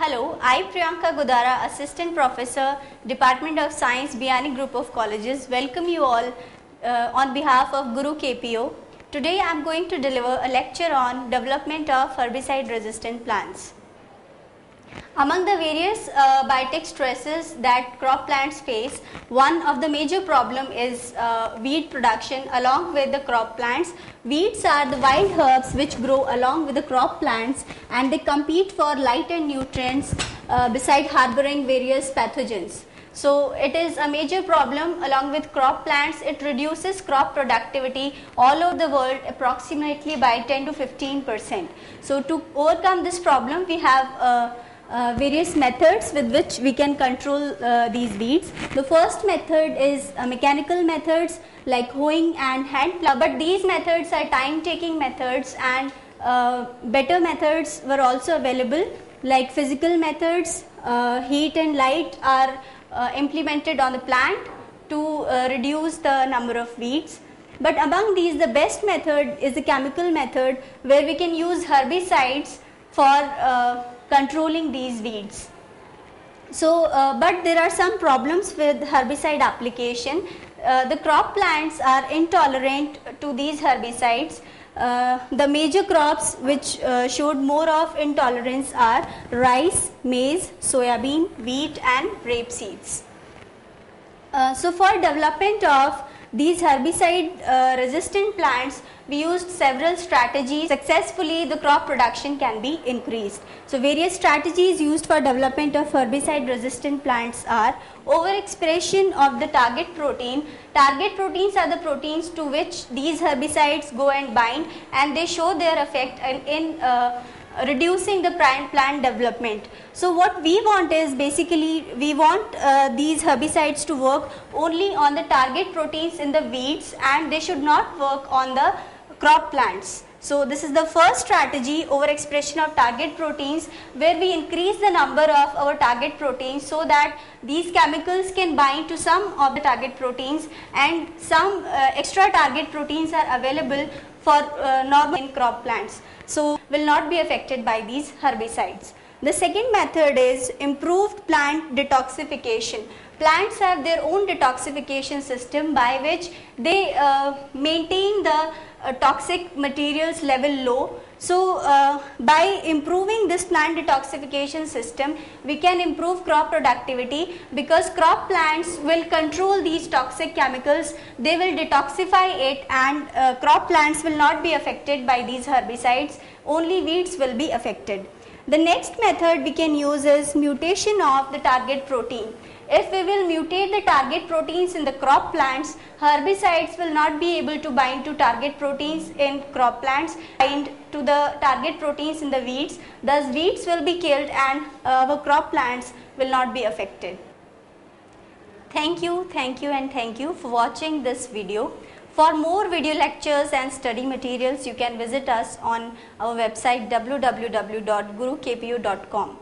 Hello, I Priyanka Godara, Assistant Professor, Department of Science, Biyani Group of Colleges. Welcome you all on behalf of Guru KPO. Today I am going to deliver a lecture on development of herbicide resistant plants. Among the various biotic stresses that crop plants face, one of the major problem is weed production along with the crop plants. Weeds are the wild herbs which grow along with the crop plants, and they compete for light and nutrients beside harboring various pathogens. So it is a major problem along with crop plants. It reduces crop productivity all over the world approximately by 10 to 15%. So to overcome this problem, we have various methods with which we can control these weeds. The first method is mechanical methods like hoeing and hand plow, but these methods are time taking methods, and better methods were also available like physical methods. Heat and light are implemented on the plant to reduce the number of weeds. But among these, the best method is the chemical method, where we can use herbicides for controlling these weeds. So, but there are some problems with herbicide application. The crop plants are intolerant to these herbicides. The major crops which showed more of intolerance are rice, maize, soybean, wheat and rapeseeds. So for development of these herbicide resistant plants, we used several strategies. Successfully, the crop production can be increased. So various strategies used for development of herbicide resistant plants are overexpression of the target protein. Target proteins are the proteins to which these herbicides go and bind, and they show their effect in reducing the plant development. So what we want is basically we want these herbicides to work only on the target proteins in the weeds, and they should not work on the crop plants. So this is the first strategy, overexpression of target proteins, where we increase the number of our target proteins so that these chemicals can bind to some of the target proteins, and some extra target proteins are available for normal in crop plants, so will not be affected by these herbicides. The second method is improved plant detoxification. Plants have their own detoxification system by which they maintain the toxic materials level low. So by improving this plant detoxification system, we can improve crop productivity, because crop plants will control these toxic chemicals. They will detoxify it, and crop plants will not be affected by these herbicides. Only weeds will be affected. The next method we can use is mutation of the target protein. If we will mutate the target proteins in the crop plants, herbicides will not be able to bind to target proteins in crop plants, bind to the target proteins in the weeds. Thus weeds will be killed and our crop plants will not be affected. Thank you and thank you for watching this video. For more video lectures and study materials, you can visit us on our website www.gurukpo.com.